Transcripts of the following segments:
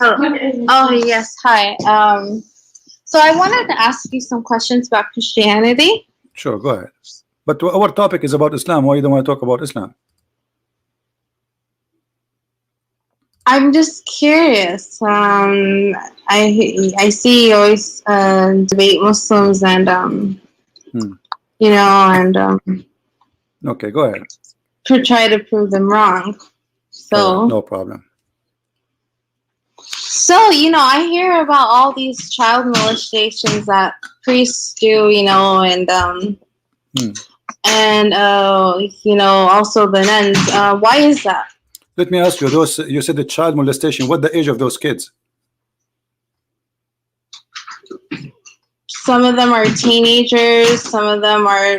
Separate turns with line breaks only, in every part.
Oh yes, hi. So I wanted to ask you some questions about Christianity.
Sure, go ahead. But our topic is about Islam. Why you don't want to talk about Islam?
I'm just curious. I see you always debate Muslims and you know and
Okay, go ahead.
to try to prove them wrong. So
right, no problem.
So, I hear about all these child molestations that priests do, and also the nuns. Why is that?
Let me ask you, those you said the child molestation, what the age of those kids?
Some of them are teenagers, some of them are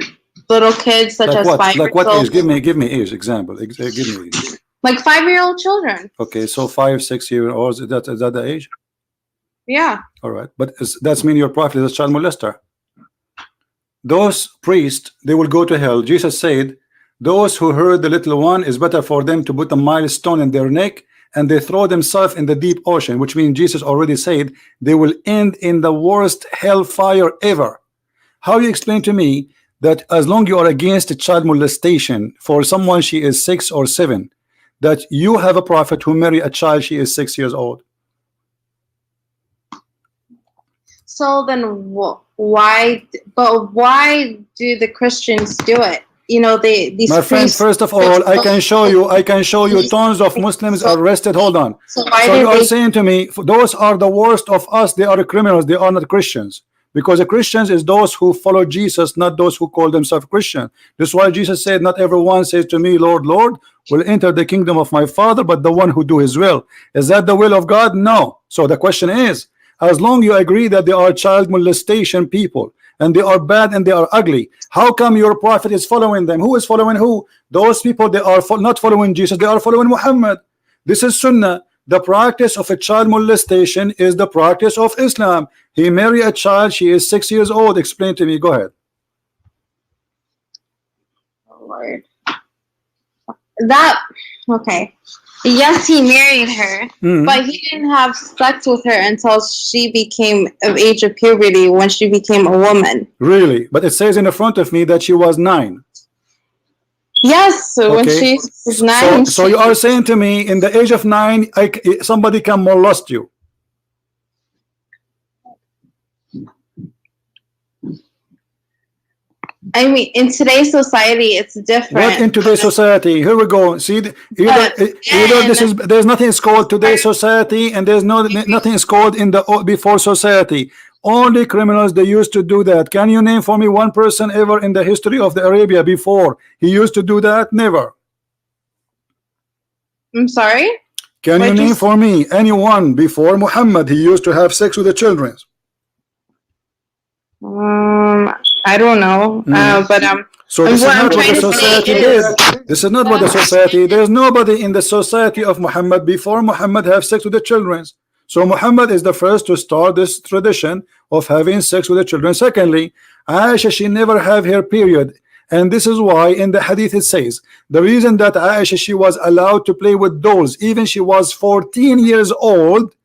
little kids, such
like
as
what?
5
Like
years
what
old.
age? Give me age example. Give me age.
Like 5-year-old children.
Okay, so 5, 6-year-olds, is that the age?
Yeah.
All right, but that's mean your prophet is a child molester. Those priests, they will go to hell. Jesus said, those who hurt the little one, is better for them to put a milestone in their neck and they throw themselves in the deep ocean, which means Jesus already said they will end in the worst hellfire ever. How you explain to me that as long you are against child molestation for someone she is 6 or 7, that you have a prophet who marry a child she is 6 years old?
So then why do the Christians do it? These
my friend,
priests,
first of all, I can show you tons of Muslims arrested. Hold on.
So
you are saying to me those are the worst of us, they are criminals, they are not Christians, because the Christians is those who follow Jesus, not those who call themselves Christian. This is why Jesus said, not everyone says to me, Lord, Lord, will enter the kingdom of my Father, but the one who do his will. Is that the will of God? No. So the question is, as long you agree that they are child molestation people and they are bad and they are ugly, how come your prophet is following them? Who is following who? Those people, they are not following Jesus, they are following Muhammad. This is Sunnah. The practice of a child molestation is the practice of Islam. He married a child, she is 6 years old. Explain to me, go ahead.
Oh, Lord. Okay. Yes, he married her, but he didn't have sex with her until she became of age of puberty, when she became a woman.
Really? But it says in the front of me that she was 9.
Yes, so when she was 9.
So you are saying to me, in the age of 9, somebody can molest you?
I mean, in today's society, it's different.
What in today's society? Here we go. See, there's nothing is called today's society, and there's nothing is called in the before society. Only criminals, they used to do that. Can you name for me one person ever in the history of the Arabia before he used to do that? Never.
I'm sorry?
Can you name for me anyone before Muhammad he used to have sex with the children?
I don't know.
So this is not what the society did. This is not what the society. There's nobody in the society of Muhammad before Muhammad have sex with the children. So Muhammad is the first to start this tradition of having sex with the children. Secondly, Aisha, she never have her period, and this is why in the hadith it says the reason that Aisha, she was allowed to play with dolls even she was 14 years old,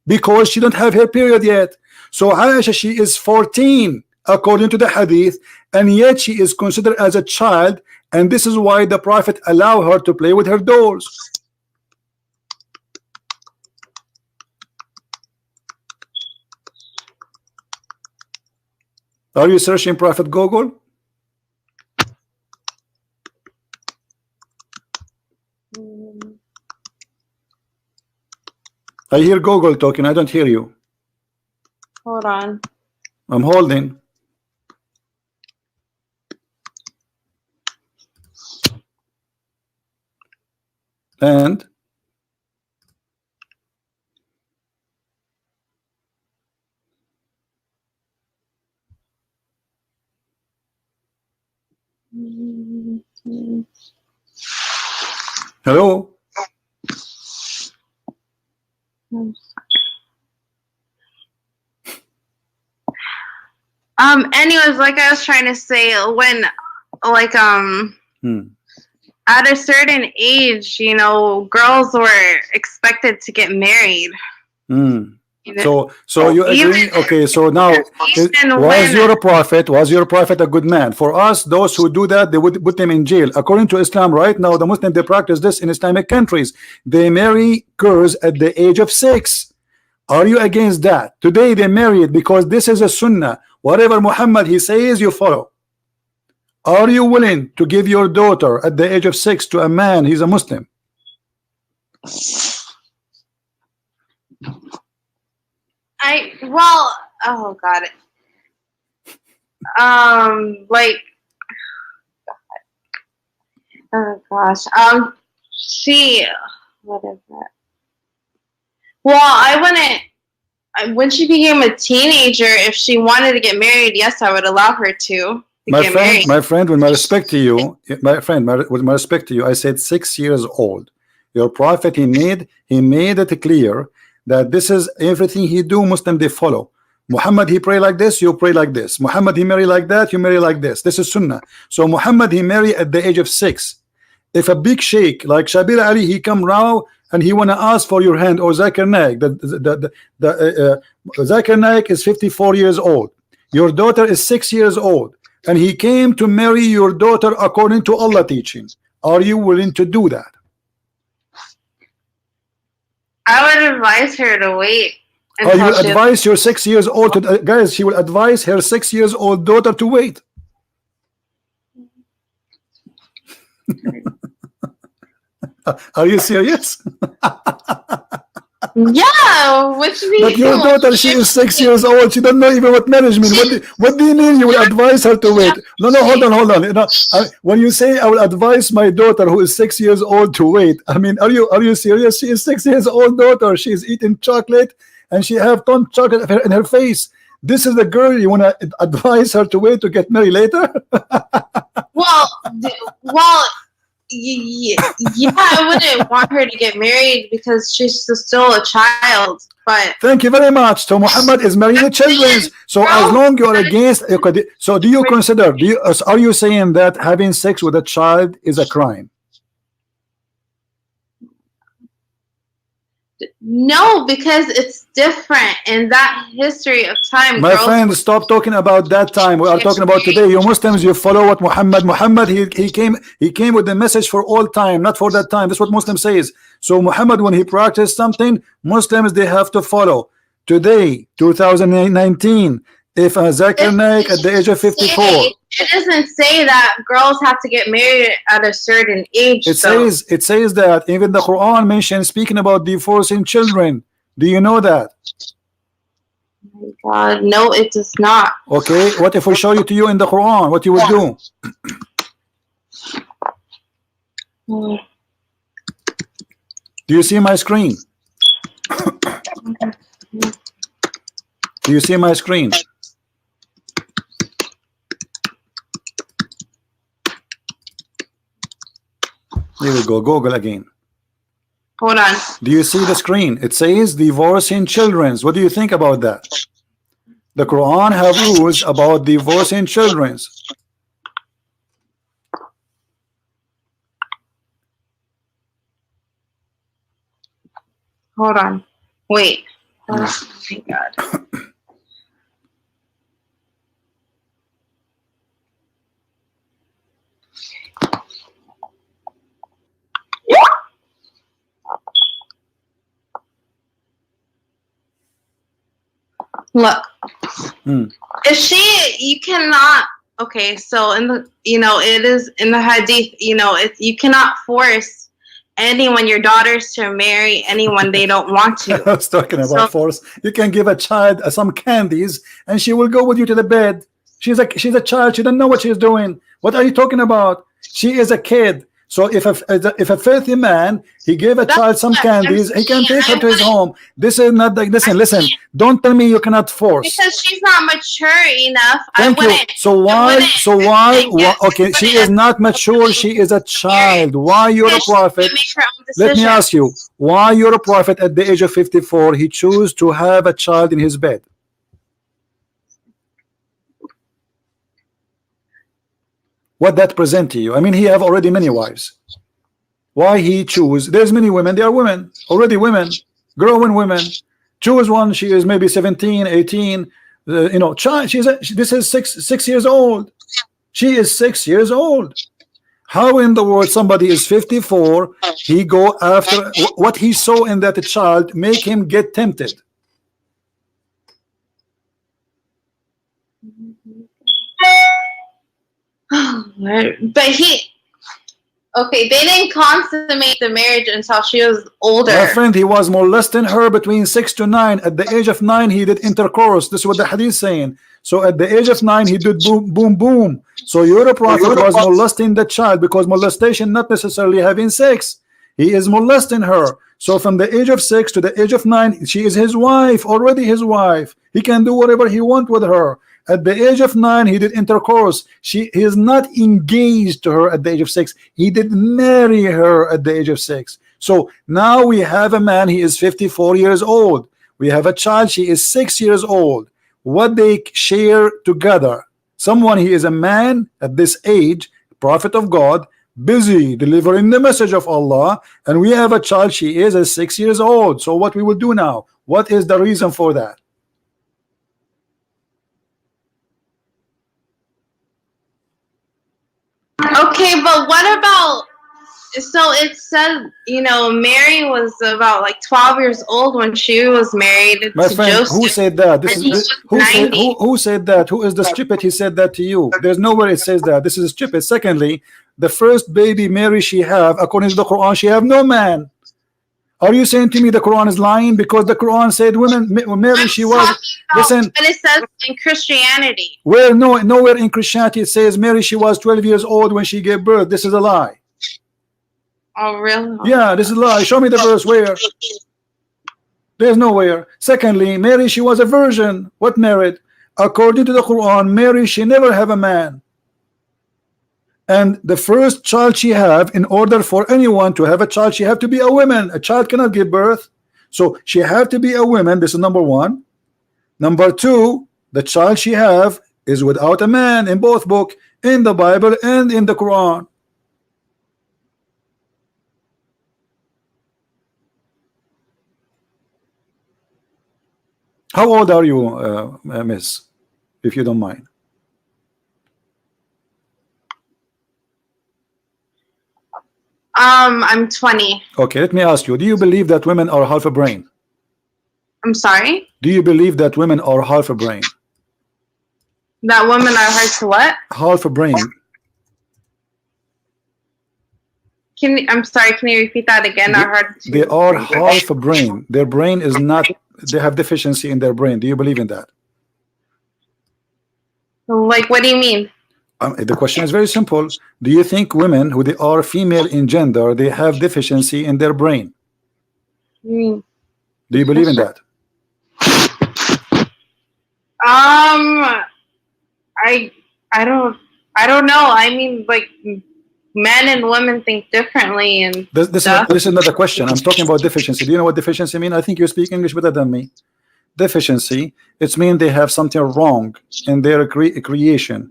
because she don't have her period yet. So Aisha, she is 14 according to the hadith, and yet she is considered as a child, and this is why the prophet allowed her to play with her dolls. Are you searching Prophet Google? I hear Google talking, I don't hear you.
Hold on.
I'm holding. And hello?
Anyways, like I was trying to say, when at a certain age, girls were expected to get married.
Mm.
Even,
So you agree? Okay, so now
even
was
women.
your prophet? Was your prophet a good man? For us, those who do that, they would put them in jail. According to Islam, right now, the Muslims, they practice this in Islamic countries. They marry girls at the age of 6. Are you against that? Today they marry it because this is a sunnah. Whatever Muhammad he says, you follow. Are you willing to give your daughter at the age of 6 to a man? He's a Muslim.
Oh god. Like, oh gosh. What is that? Well, I wouldn't. When she became a teenager, if she wanted to get married, yes, I would allow her to get married.
My friend, with my respect to you, with my respect to you, I said 6 years old. Your prophet, he made it clear that this is everything he do. Muslim, they follow. Muhammad, he pray like this, you pray like this. Muhammad, he marry like that, you marry like this. This is sunnah. So Muhammad, he marry at the age of 6. If a big sheikh like Shabir Ali, he come round and he want to ask for your hand, or Zakir Naik, Zakir Naik is 54 years old. Your daughter is 6 years old, and he came to marry your daughter according to Allah teaching. Are you willing to do that?
I would advise her to wait.
Or you will advise your 6 years old to, guys, she will advise her 6 years old daughter to wait. Are you serious?
Yeah, which means.
But your daughter, she is 6 years old. She don't know even what marriage means. What do you mean you will advise her to wait? No, hold on. You know, when you say I will advise my daughter who is 6 years old to wait, I mean, are you serious? She is 6 years old daughter. She is eating chocolate and she have ton chocolate in her face. This is the girl you want to advise her to wait to get married later?
Well, yeah, I wouldn't want her to get married because she's still a child. But
thank you very much. So Muhammad is marrying the children. So as long you are against, so do you consider? Are you saying that having sex with a child is a crime?
No, because it's different in that history of time.
My friend, stop talking about that time. We are talking about today. You Muslims, you follow what Muhammad he came with the message for all time, not for that time. That's what Muslim says. So Muhammad, when he practiced something, Muslims, they have to follow. Today, 2019, if a Zakir Naik at the age of 54,
it doesn't say that girls have to get married at a certain age.
It says that even the Quran mentions speaking about divorcing children. Do you know that?
Oh my God, no, it does not.
Okay, what if we show you to you in the Quran? What you would do? Do you see my screen? Do you see my screen? Here we go. Google again.
Hold on.
Do you see the screen? It says divorcing children. What do you think about that? The Quran have rules about divorcing children.
Hold on. Wait. Oh my God. Look, if you cannot. Okay, so in the, it is in the hadith. You cannot force anyone, your daughters, to marry anyone they don't want to.
I was talking about force. You can give a child some candies, and she will go with you to the bed. She's a child. She doesn't know what she's doing. What are you talking about? She is a kid. So if a filthy man, he gave a child some candies, he can take her to his home. This is not like, listen, don't tell me you cannot force.
Because she's not mature enough.
Thank you. So why, okay, she is not mature, she is a child. Why you're a prophet? Let me ask you, why you're a prophet at the age of 54, he chose to have a child in his bed? What that present to you? I mean, he have already many wives. Why he choose? There's many women. They are women, already women, growing women. Choose one. She is maybe 17, 18. You know, child. This is 6 years old. She is 6 years old. How in the world somebody is 54? He go after what he saw in that child, make him get tempted.
But okay, they didn't consummate the marriage until she was older.
My friend, he was molesting her between 6 to 9. At the age of 9, he did intercourse. This is what the hadith is saying. So at the age of 9, he did boom, boom, boom. So your prophet was molesting the child, because molestation not necessarily having sex. He is molesting her. So from the age of 6 to the age of 9, she is his wife, already his wife. He can do whatever he wants with her. At the age of 9, he did intercourse. He is not engaged to her at the age of 6. He did marry her at the age of 6. So now we have a man, he is 54 years old. We have a child, she is 6 years old. What they share together. Someone, he is a man at this age, prophet of God, busy delivering the message of Allah, and we have a child, she is 6 years old. So what we will do now? What is the reason for that?
Okay, but what about, so it said, you know, Mary was about like 12 years old when she was married
My
to
friend,
Joseph.
who said that?
And he was 90.
Who said that? Who is the stupid? He said that to you. There's nowhere it says that. This is stupid. Secondly, the first baby Mary she have, according to the Quran, she have no man. Are you saying to me the Quran is lying? Because the Quran said women, Mary, she was. Listen.
But it says in Christianity.
Where nowhere in Christianity it says Mary she was 12 years old when she gave birth. This is a lie.
Oh, really?
Yeah, this is a lie. Show me the verse where. There's nowhere. Secondly, Mary she was a virgin. What merit? According to the Quran, Mary she never have a man. And the first child she have, in order for anyone to have a child, she have to be a woman. A child cannot give birth. So she have to be a woman. This is number one. Number two, the child she have is without a man in both book, in the Bible and in the Quran. How old are you, miss, if you don't mind?
I'm 20.
Okay, let me ask you, do you believe that women are half a brain?
I'm sorry?
Do you believe that women are half a brain?
That women are hard to what?
Half a brain.
I'm sorry, can you repeat that again?
They are half a brain. Their brain is not, they have deficiency in their brain. Do you believe in that?
Like, what do you mean?
The question is very simple. Do you think women who they are female in gender, they have deficiency in their brain?
Mm.
Do you believe in that?
I don't know. I mean, like, men and women think differently, and
this is not a question. I'm talking about deficiency. Do you know what deficiency means? I think you speak English better than me. Deficiency, it's mean they have something wrong in their creation.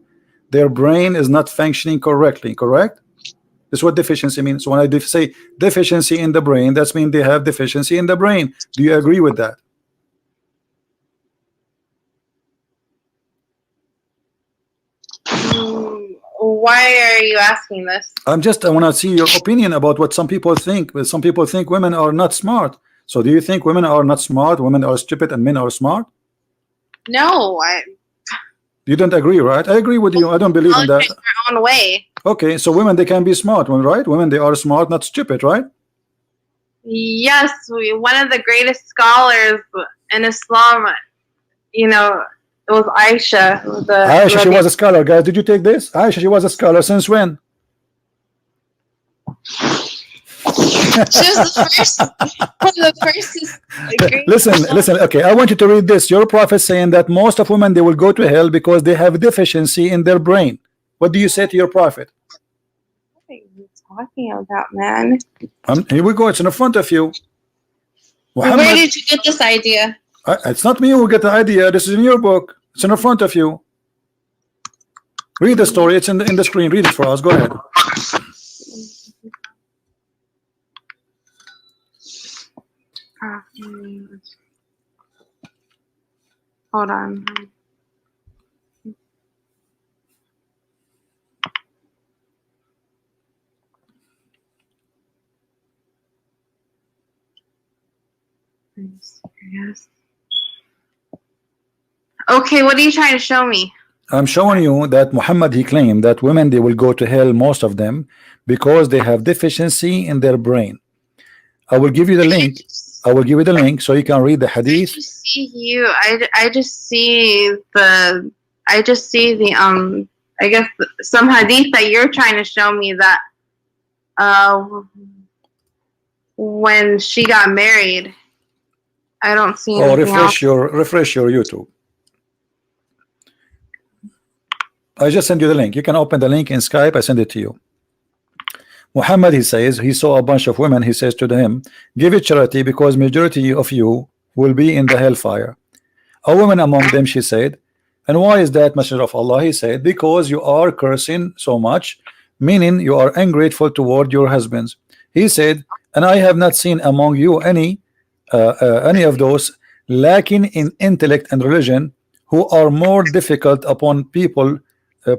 Their brain is not functioning correctly, correct? That's what deficiency means. So when I say deficiency in the brain, that means they have deficiency in the brain. Do you agree with that?
Why are you asking this?
I want to see your opinion about what some people think. But some people think women are not smart. So do you think women are not smart, women are stupid, and men are smart?
No,
You don't agree, right? I agree with you. I don't believe in that.
Their own way.
Okay, so women, they can be smart, right? Women, they are smart, not stupid, right?
Yes, one of the greatest scholars in Islam, you know, it was Aisha.
Aisha, she was a scholar, guys. Did you take this? Aisha, she was a scholar since when?
She was the first.
Listen. Okay, I want you to read this. Your prophet saying that most of women, they will go to hell because they have deficiency in their brain. What do you say to your prophet?
What are you talking about, man?
Here we go. It's in front of you.
Where did you get this idea?
It's not me who get the idea. This is in your book. It's in front of you. Read the story. It's in the screen. Read it for us. Go ahead.
Hold on. Yes. Okay, what are you trying to show me?
I'm showing you that Muhammad, he claimed that women, they will go to hell, most of them, because they have deficiency in their brain. I will give you the link. I will give you the link so you can read the hadith.
I just see you. I just see the. I guess some hadith that you're trying to show me that when she got married. I don't see anything
refresh your YouTube. I just send you the link. You can open the link in Skype. I send it to you. Muhammad, he says, he saw a bunch of women. He says to them, give it charity because majority of you will be in the hellfire. A woman among them, she said. And why is that, Messenger of Allah? He said, because you are cursing so much, meaning you are ungrateful toward your husbands. He said, and I have not seen among you any of those lacking in intellect and religion who are more difficult upon people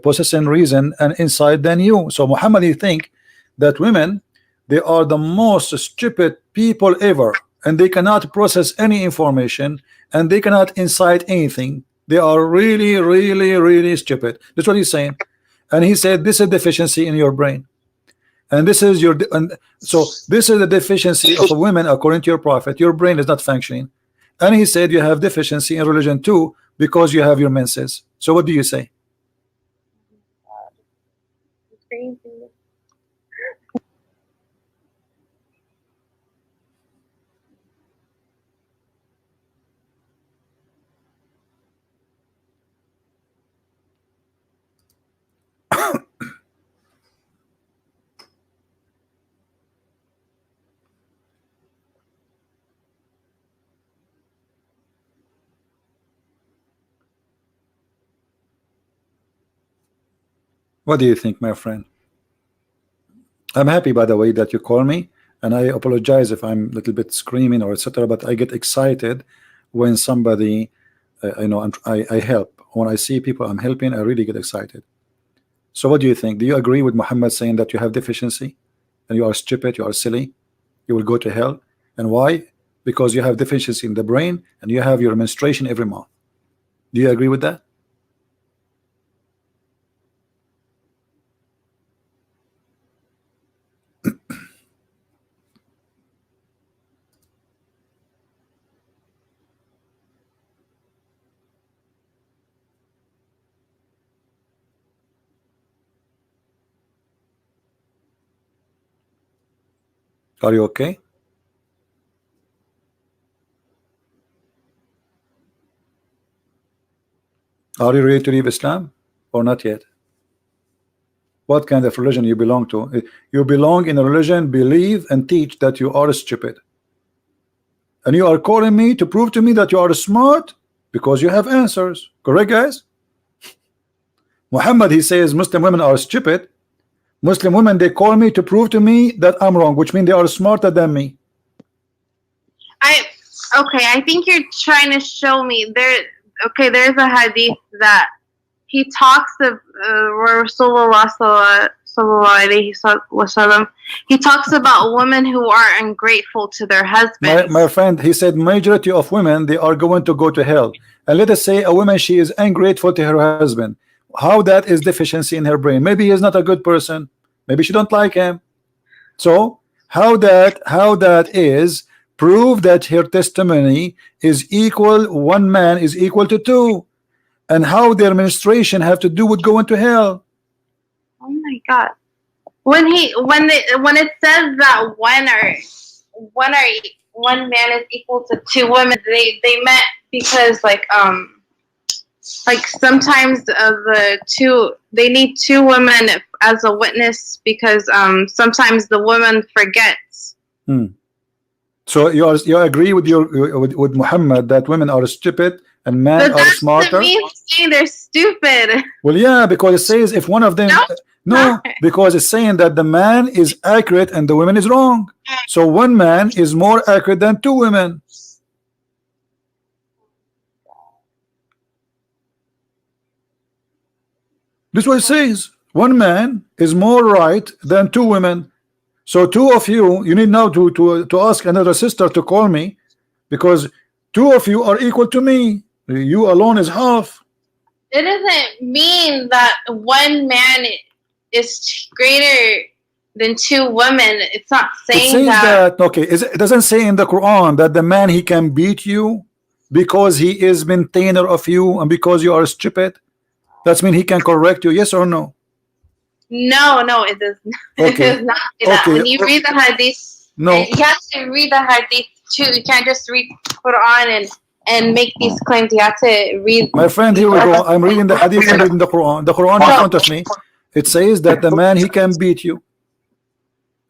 possessing reason and insight than you. So Muhammad, you think that women, they are the most stupid people ever, and they cannot process any information, and they cannot incite anything. They are really, really, really stupid. That's what he's saying. And he said this is deficiency in your brain, and this is your so this is the deficiency of a woman according to your prophet. Your brain is not functioning. And he said you have deficiency in religion too because you have your menses. So what do you say? What do you think, my friend? I'm happy, by the way, that you call me, and I apologize if I'm a little bit screaming or etc. But I get excited when somebody, I help. When I see people I'm helping, I really get excited. So, what do you think? Do you agree with Muhammad saying that you have deficiency, and you are stupid, you are silly, you will go to hell? And why? Because you have deficiency in the brain, and you have your menstruation every month. Do you agree with that? Are you okay? Are you ready to leave Islam or not yet? What kind of religion you belong to? You belong in a religion, believe and teach that you are stupid. And you are calling me to prove to me that you are smart because you have answers. Correct, guys? Muhammad, he says Muslim women are stupid. Muslim women, they call me to prove to me that I'm wrong, which means they are smarter than me.
I think you're trying to show me there. Okay, there's a hadith that he talks of Rasulullah sallallahu alaihi wasallam. He talks about women who are ungrateful to their husbands.
My friend, he said majority of women, they are going to go to hell. And let us say a woman, she is ungrateful to her husband. How that is deficiency in her brain? Maybe he is not a good person. Maybe she don't like him. So how that is prove that her testimony is equal, one man is equal to two, and how their menstruation have to do with going to hell.
Oh my God! When it says that one man is equal to two women, they meant because like sometimes the two, they need two women as a witness because sometimes the woman forgets.
So you agree with with Muhammad that women are stupid and men are smarter?
But that doesn't mean saying they're stupid.
Well, yeah, because it says if one of them no, because it's saying that the man is accurate and the woman is wrong. So one man is more accurate than two women. This is what it says. One man is more right than two women. So two of you, you need now to ask another sister to call me, because two of you are equal to me. You alone is half.
It doesn't mean that one man is greater than two women. It's not
It
saying
says
that.
that, okay, it doesn't say in the Quran that the man he can beat you because he is maintainer of you and because you are stupid. That's mean he can correct you, yes or no?
No, it does not.
Okay.
It does not say that.
Okay.
When you read the hadith,
No.
you have to read the hadith too. You can't just read Quran and make these claims. You have to read.
My friend, here we go. I'm reading the hadith and reading the Quran. The Quran in front of me. It says that the man he can beat you.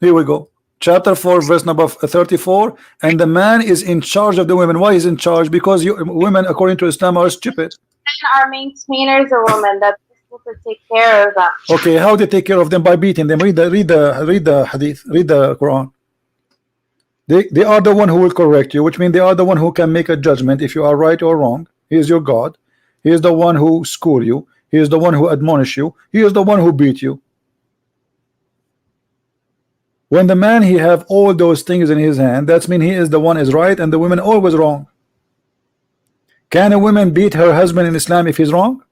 Here we go. Chapter 4, verse number 34. And the man is in charge of the women. Why is in charge? Because you women, according to Islam, are stupid.
Men are maintainers of women. That's supposed to take care of them.
Okay, how they take care of them? By beating them. Read the hadith. Read the Quran. They are the one who will correct you, which means they are the one who can make a judgment if you are right or wrong. He is your God. He is the one who school you. He is the one who admonish you. He is the one who beat you. When the man he have all those things in his hand, that's mean he is the one is right and the women always wrong. Can a woman beat her husband in Islam if he's wrong?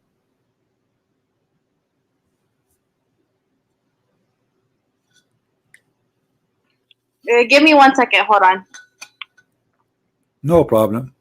Give me 1 second. Hold on.
No problem.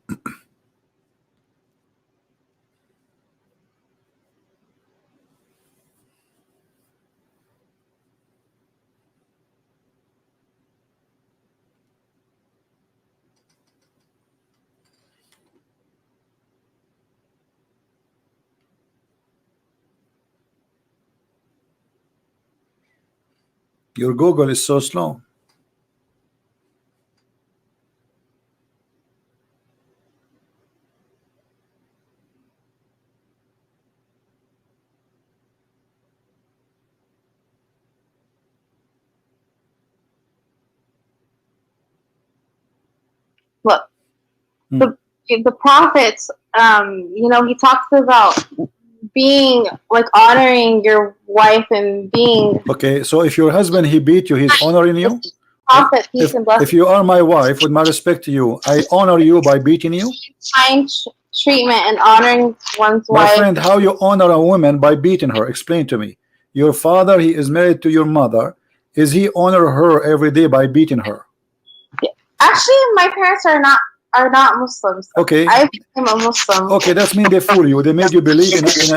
Your Google is so slow.
Look, the prophets, he talks about being like honoring your wife and being.
Okay, so if your husband he beat you, he's honoring you.
Prophet, peace and blessings.
If you are my wife, with my respect to you, I honor you by beating you.
Kind treatment and honoring one's
My
wife.
friend, how you honor a woman by beating her? Explain to me. Your father, he is married to your mother. Is he honor her every day by beating her?
Actually, my parents are not Muslims.
Okay.
I became a Muslim.
Okay, that's mean they fool you. They made you believe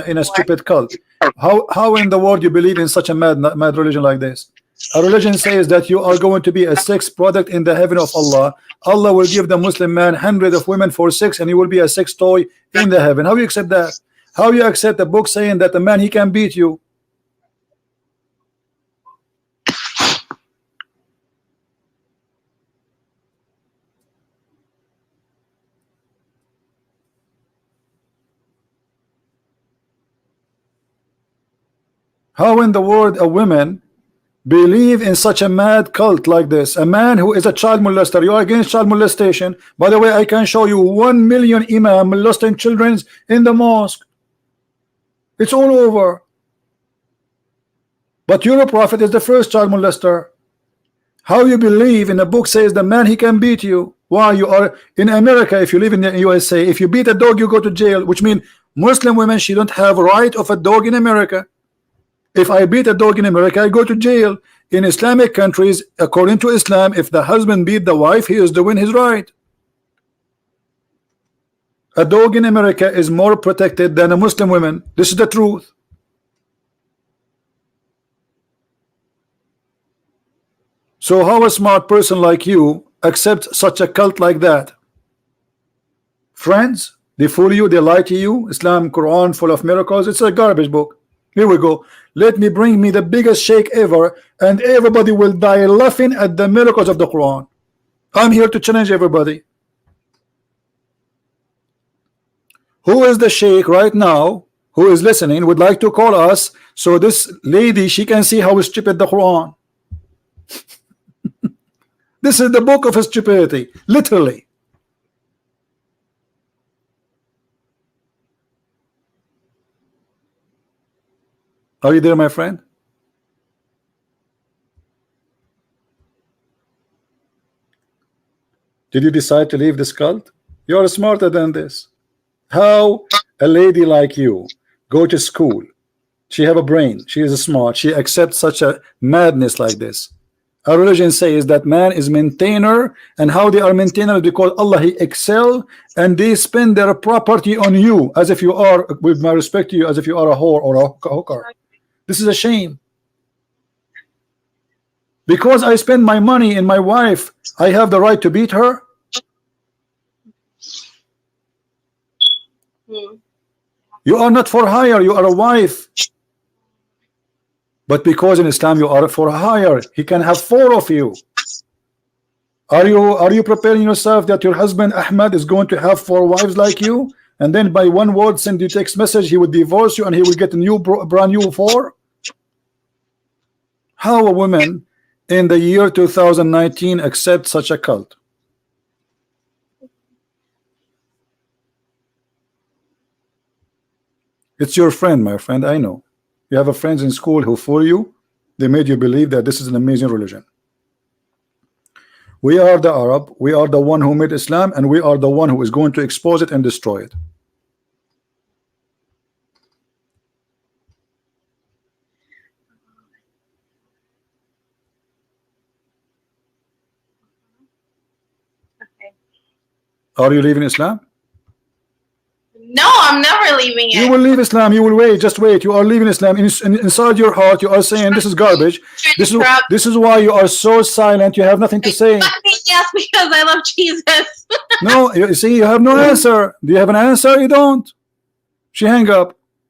in a stupid cult. How in the world you believe in such a mad religion like this? A religion says that you are going to be a sex product in the heaven of Allah. Allah will give the Muslim man hundreds of women for sex, and you will be a sex toy in the heaven. How you accept that? How you accept the book saying that the man he can beat you? How in the world a woman believe in such a mad cult like this? A man who is a child molester. You are against child molestation. By the way, I can show you 1 million imam molesting children in the mosque. It's all over. But your prophet is the first child molester. How you believe in a book says the man he can beat you? Why? You are in America. If you live in the USA, if you beat a dog you go to jail, which means Muslim women, she don't have right of a dog in America. If I beat a dog in America, I go to jail. In Islamic countries, according to Islam, if the husband beat the wife, he is doing his right. A dog in America is more protected than a Muslim woman. This is the truth. So how a smart person like you accepts such a cult like that? Friends, they fool you, they lie to you. Islam, Quran, full of miracles. It's a garbage book. Here we go. Let me bring me the biggest shake ever, and everybody will die laughing at the miracles of the Quran. I'm here to challenge everybody. Who is the sheikh right now who is listening would like to call us so this lady she can see how stupid the Quran. This is the book of stupidity, literally. Are you there, my friend? Did you decide to leave this cult? You are smarter than this. How a lady like you go to school, she have a brain, she is smart, she accepts such a madness like this. Our religion says that man is maintainer, and how they are maintainer is because Allah He excel, and they spend their property on you as if you are, with my respect to you, as if you are a whore or a hooker. This is a shame. Because I spend my money in my wife, I have the right to beat her? You are not for hire, you are a wife. But because in Islam you are for hire, he can have 4 of you. Are you preparing yourself that your husband Ahmed is going to have 4 wives like you, and then by one word send you text message he would divorce you and he will get a new brand new 4? How a woman in the year 2019 accept such a cult? It's your friend, my friend. I know you have a friends in school who fool you. They made you believe that this is an amazing religion. We are the Arab, we are the one who made Islam, and we are the one who is going to expose it and destroy it.
Okay.
Are you leaving Islam?
No, I'm never leaving it.
You will leave Islam. You will wait. Just wait. You are leaving Islam. Inside your heart, you are saying this is garbage. This is why you are so silent. You have nothing to say.
Yes, because I love Jesus.
No, you see, you have no answer. Do you have an answer? You don't. She hang up.